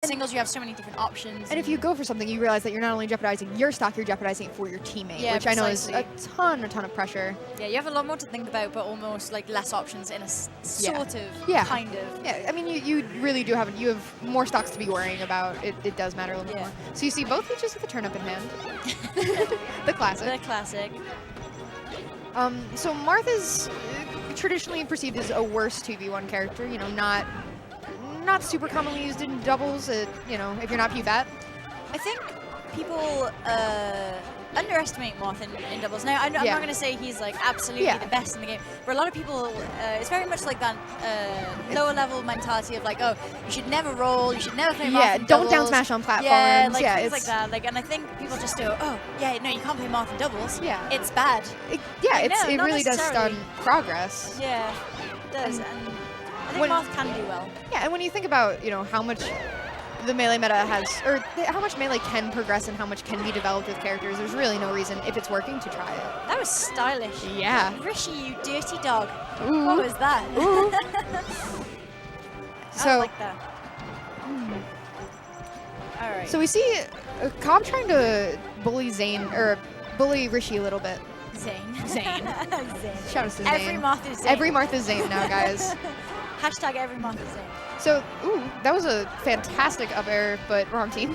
Singles, you have so many different options. And if you go for something, you realize that you're not only jeopardizing your stock, you're jeopardizing it for your teammate, which I know is a ton of pressure. Yeah, you have a lot more to think about, but almost like less options in a sort of, kind of. Yeah, I mean, you really do have, you have more stocks to be worrying about. It does matter a little bit more. So you see both Peaches with a turnip in hand. The classic. The classic. So Marth is traditionally perceived as a worse 2v1 character, you know, not super commonly used in doubles, you know, if you're not PVAT. I think people underestimate Marth in doubles. Now, I'm not going to say he's like absolutely the best in the game, but a lot of people, it's very much like that lower level mentality of like, oh, you should never roll, you should never play Marth in don't doubles. down smash on platforms. Yeah, like things like that. Like, and I think people just go, oh, yeah, no, you can't play Marth in doubles. Yeah. It's bad. It really does stun progress. Yeah, it does. And I think Marth can do well. Yeah, and when you think about, you know, how much the melee meta has, or how much melee can progress and how much can be developed with characters, there's really no reason, if it's working, to try it. That was stylish. Yeah. Rishi, you dirty dog. Ooh. What was that? Ooh. I like that. All right. So we see Cobb trying to bully bully Rishi a little bit. Zane. Zane. Shout out to Zane. Every Marth is Zane. Every Marth is Zane now, guys. Hashtag every Marth is Zane. So, that was a fantastic up air, but wrong team.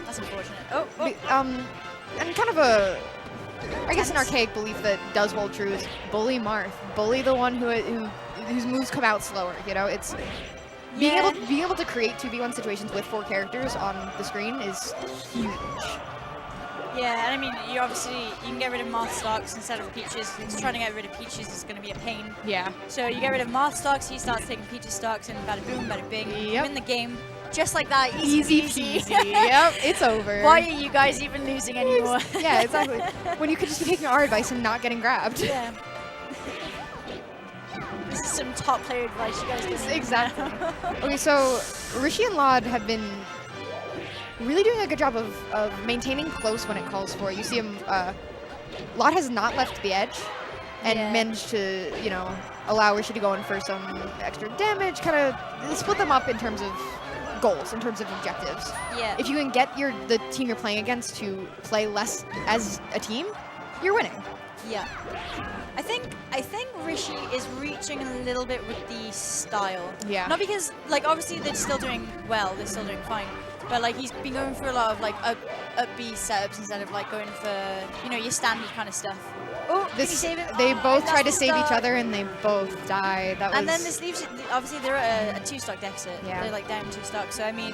That's unfortunate. Oh. And kind of I guess an archaic belief that does hold true is bully Marth. Bully the one whose moves come out slower, you know? It's being able to create 2v1 situations with 4 characters on the screen is huge. Yeah, and I mean, you can get rid of Marth stocks instead of Peaches. Because trying to get rid of Peaches is going to be a pain. Yeah. So you get rid of Marth stocks, he starts taking Peaches stocks, and bada boom, bada bing, you win the game. Just like that, easy peasy. Yep, it's over. Why are you guys even losing anymore? Yeah, exactly. When you could just be taking our advice and not getting grabbed. Yeah. This is some top player advice you guys give me. Exactly. Okay, so Rishi and lloD have been really doing a good job of maintaining close when it calls for it. You see him, lloD has not left the edge and managed to, you know, allow Rishi to go in for some extra damage, kind of split them up in terms of goals, in terms of objectives. Yeah. If you can get the team you're playing against to play less as a team, you're winning. Yeah. I think Rishi is reaching a little bit with the style. Yeah. Not because, like, obviously they're still doing well, they're still doing fine. But like he's been going for a lot of like up B setups instead of like going for, you know, your standard kind of stuff. Oh, did he save it? They both tried to save each other and they both died. That was. And then this leaves, obviously they're at a 2-stock deficit. Yeah. They're like down 2 stocks. So I mean,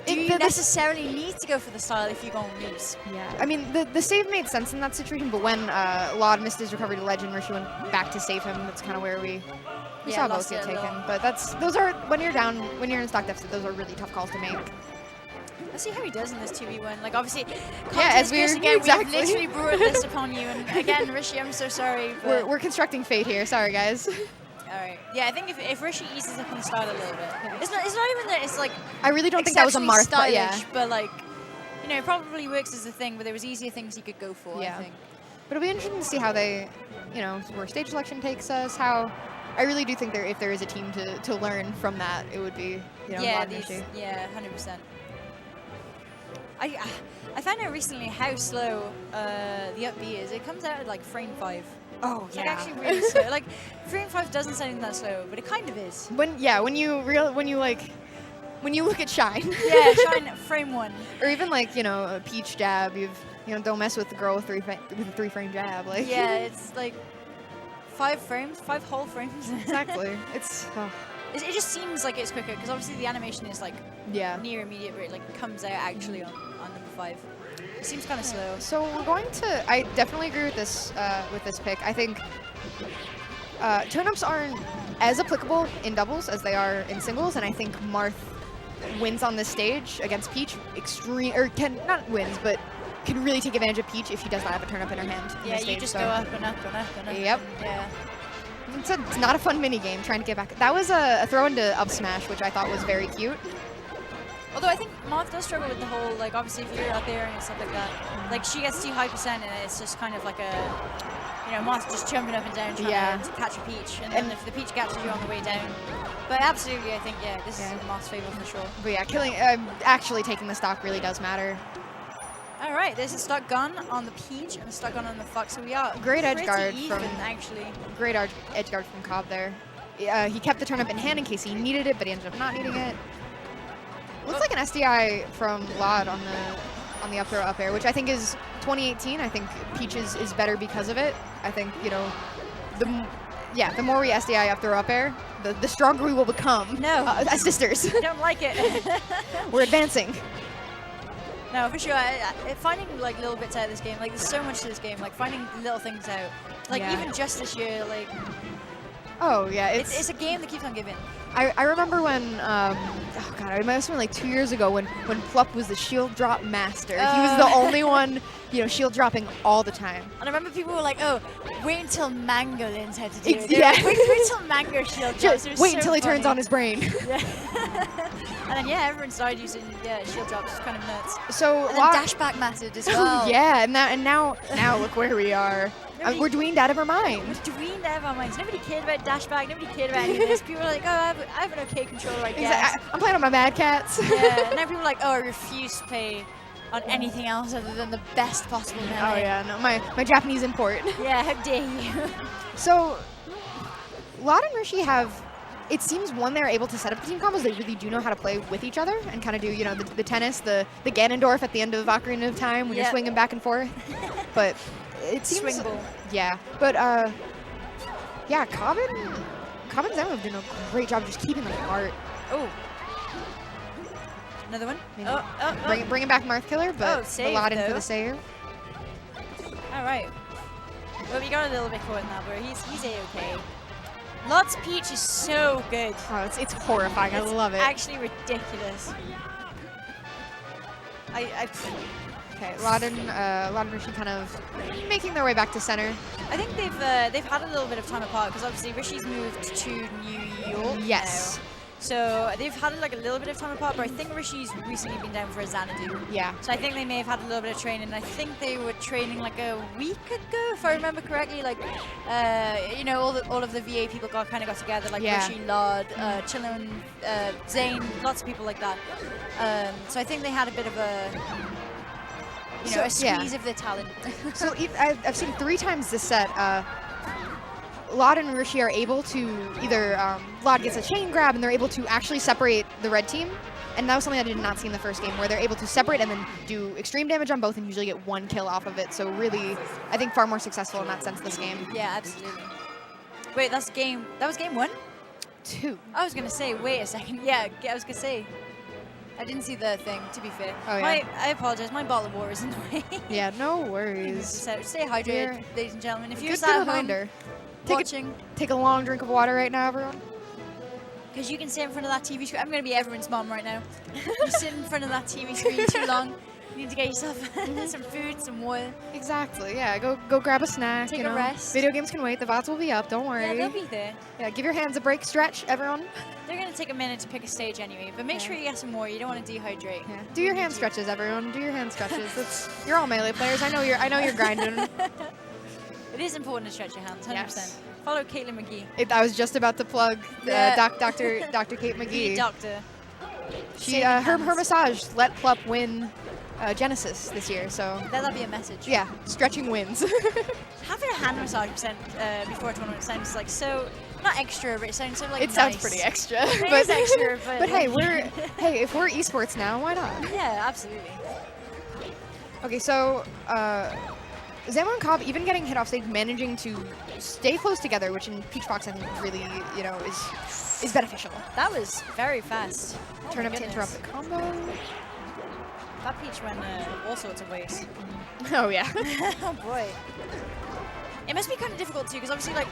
do you necessarily need to go for the style if you're going to lose? Yeah. I mean, the save made sense in that situation, but when lloD missed his recovery to ledge and Rishi went back to save him, that's kind of where we saw both get taken. But those are, when you're down, when you're in stock deficit, those are really tough calls to make. Let's see how he does in this 2v1. Like, obviously, as we've literally brought this upon you. And again, Rishi, I'm so sorry. But we're constructing fate here. Sorry, guys. All right. Yeah, I think if Rishi eases up on the start a little bit, it's not even that it's like. I really don't think that was a Marth, stylish, but like, you know, it probably works as a thing. But there was easier things he could go for. Yeah. I think. But it'll be interesting to see how they, you know, where stage selection takes us. How. I really do think if there is a team to learn from that, it would be, you know, yeah, Rishi. Yeah, 100%. I found out recently how slow the up B is. It comes out at like frame 5. Oh, it's like actually really slow. Like frame 5 doesn't sound that slow, but it kind of is. When you look at Shine. Yeah, Shine frame 1. Or even like, you know, a Peach jab. Don't mess with the girl with a 3-frame jab. Like. Yeah, it's like 5 frames, 5 whole frames. Exactly. It's. Oh. It just seems like it's quicker because obviously the animation is like near immediate, but it like comes out actually on number 5. It seems kind of slow. So we're going to. I definitely agree with this pick. I think turnips aren't as applicable in doubles as they are in singles, and I think Marth wins on this stage against Peach not wins, but can really take advantage of Peach if she does not have a turnip in her hand. Yeah, you just go up and up and up and up. Yep. Yeah. It's not a fun mini game trying to get back. That was a throw into up smash, which I thought was very cute. Although I think Marth does struggle with the whole, like, obviously if you're out there and stuff like that, like she gets too high percent and it's just kind of like a, you know, Moth just jumping up and down trying to catch a Peach, and then if the Peach catches you on the way down. But absolutely, I think, this is in Moth's favor for sure. But yeah, actually taking the stock really does matter. All right, there's a stock gun on the Peach and a stock gun on the Fox, so we are great edge guard even, actually. Great edge guard from Cobb there. He kept the turnip in hand in case he needed it, but he ended up not needing it. Looks like an SDI from lloD on the up throw up air, which I think is 2018. I think Peach is better because of it. I think, you know, the more we SDI up throw up air, the stronger we will become. No. As sisters. I don't like it. We're advancing. No, for sure. Finding like little bits out of this game, like there's so much to this game, like finding little things out. Like even just this year, like. Oh yeah, it's a game that keeps on giving. I remember when, oh god, it must have been like 2 years ago when Plup was the shield drop master. He was the only one, you know, shield dropping all the time. And I remember people were like, oh, wait until Mango learns how to do it. Yeah. Like, wait until Mango shield drops. Wait until he turns on his brain. And then everyone started using shield drops. It's kind of nuts. So and then dashback mattered as well. Yeah, and now look where we are. We're dweened out of our minds. We're dweened out of our minds. Nobody cared about dashback. Nobody cared about any of this. People were like, oh, I have an okay controller, I guess. I'm playing on my Mad Cats. Yeah. And now people are like, oh, I refuse to play on anything else other than the best possible melee. Oh yeah, no, my Japanese import. Yeah, how dare you. So, lloD and Rishi have, it seems, one, they're able to set up the team combos. They really do know how to play with each other and kind of do, you know, the tennis, the Ganondorf at the end of Ocarina of Time when you're swinging back and forth. But it seems, swing ball. Yeah, but yeah, Cobb and Zamu have done a great job just keeping them apart. Oh. Another one? Bringing back Marth Killer, but lloD in for the save. All right. Well, we got a little bit caught in that, but he's A-okay. lloD's Peach is so good. Oh, it's horrifying. I love it. It's actually ridiculous. Okay, lloD and Rishi kind of making their way back to center. I think they've had a little bit of time apart because obviously Rishi's moved to New York. Yes. Now. So they've had like a little bit of time apart, but I think Rishi's recently been down for a Xanadu. Yeah. So I think they may have had a little bit of training. I think they were training like a week ago, if I remember correctly. Like, you know, all of the VA people got together, like Rishi, lloD, Chillin, Zane, lots of people like that. So I think they had a bit of a, you know, a squeeze of their talent. So I've seen 3 times this set. lloD and Rishi are able to either lloD gets a chain grab and they're able to actually separate the red team, and that was something I did not see in the first game, where they're able to separate and then do extreme damage on both and usually get 1 kill off of it. So really, I think far more successful in that sense this game. Yeah, absolutely. Wait, that was game 1? 2. I was gonna say, wait a second. Yeah, I was gonna say. I didn't see the thing, to be fair. Oh, yeah. I apologize. My bottle of water is in the way. Yeah, no worries. So stay hydrated, ladies and gentlemen. If you're good sat reminder. home watching, take a long drink of water right now, everyone. Because you can sit in front of that TV screen. I'm going to be everyone's mom right now. You sit in front of that TV screen too long. You need to get yourself some food, some water. Exactly, yeah. Go grab a snack. Take a rest. Video games can wait. The VODs will be up. Don't worry. Yeah, they'll be there. Yeah, give your hands a break. Stretch, everyone. They're going to take a minute to pick a stage anyway, but make sure you get some more. You don't want to dehydrate. Yeah. Do your hand stretches, everyone. Do your hand stretches. You're all melee players. I know you're grinding. It is important to stretch your hands, 100%. Yes. Follow Caitlin McGee. I was just about to plug Dr. Kate McGee. The doctor. She her massage let Plup win Genesis this year, so let that be a message. Yeah, stretching wins. Having a hand massage before a tournament sounds like so not extra, but it sounds so like it sounds pretty extra. It is extra, but hey, if we're esports now, why not? Yeah, absolutely. Okay, so Zamu and Cobb, even getting hit off stage, managing to stay close together, which in Peach Fox I think really, you know, is beneficial. That was very fast. Turn up to interrupt the combo. That Peach went all sorts of ways. Oh yeah. Oh boy. It must be kind of difficult too, because obviously like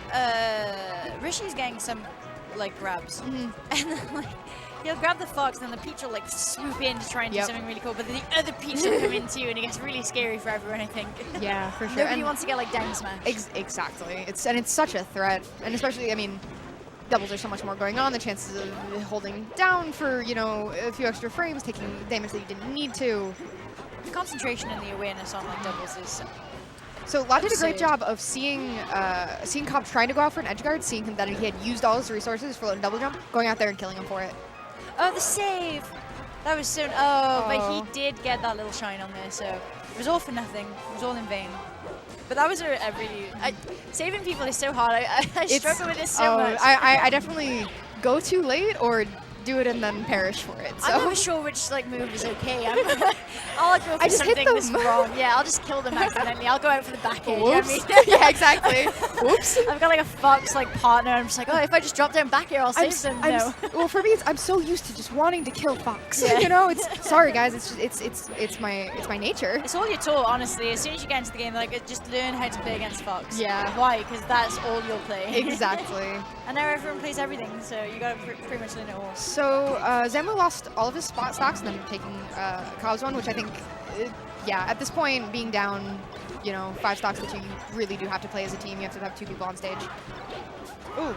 Rishi's getting some like grabs, and then like he'll grab the Fox, and then the Peach will like swoop in to try and do something really cool, but then the other Peach will come into you, and it gets really scary for everyone, I think. Yeah, for sure. Nobody wants to get like down smash. Exactly. It's such a threat, and especially, I mean, doubles are so much more going on. The chances of holding down for, you know, a few extra frames, taking damage that you didn't need to. The concentration and the awareness on like doubles So lloD did a great job of seeing Cobb trying to go out for an edge guard, seeing him that he had used all his resources for low and double jump, going out there and killing him for it. Oh, the save! That was so... but he did get that little shine on there, so it was all for nothing. It was all in vain. But that was a really... saving people is so hard. I struggle with this so much. I definitely go too late or do it and then perish for it. So. I'm never sure which move is okay. I'll go for something that's wrong. Yeah, I'll just kill them accidentally. I'll go out for the back air. You know what I mean? Yeah, exactly. Whoops. I've got like a fox partner. I'm just like, oh, if I just drop down back air, I'll save them. No. Well, for me, I'm so used to just wanting to kill fox. Yeah. You know, sorry guys. It's my nature. It's all you're taught, honestly. As soon as you get into the game, just learn how to play against fox. Yeah. Why? Because that's all you'll play. Exactly. And now everyone plays everything, so you got to pretty much learn it all. So Zamu lost all of his spot stocks and then taking Cobb's one, which I think, yeah, at this point, being down, 5 stocks to 2, you really do have to play as a team. You have to have 2 people on stage. Ooh.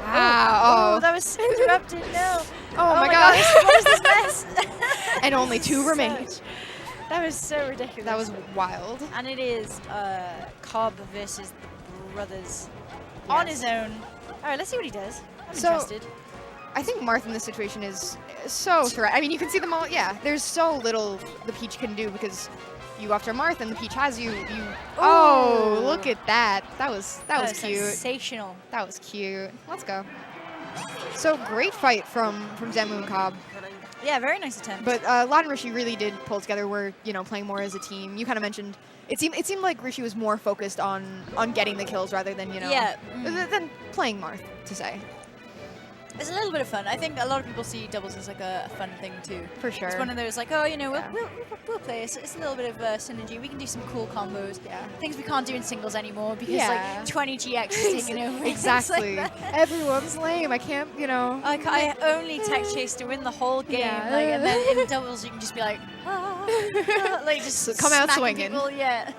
Wow. Oh, that was so disrupted. No. Oh my gosh. What is this mess? And only 2 remain. That was so ridiculous. That was wild. And it is Cobb versus the brothers on his own. All right, let's see what he does. I'm interested. I think Marth in this situation is so I mean, you can see them all. Yeah, there's so little the Peach can do because you go after Marth and the Peach has you. Oh, look at that. That was cute. Sensational. That was cute. Let's go. So great fight from Zamu and Cobb. Yeah, very nice attempt. But lloD and Rishi really did pull together. We're playing more as a team. You kind of mentioned it seemed like Rishi was more focused on getting the kills rather than than playing Marth to say. It's a little bit of fun. I think a lot of people see doubles as like a fun thing too. For sure. It's one of those we'll play. It's a little bit of synergy. We can do some cool combos. Yeah. Things we can't do in singles anymore because 20 GX is taking over. Exactly. Everyone's lame. I can't. I only tech chase to win the whole game. Yeah. And then in doubles you can just be like, just come out swinging. People. Yeah.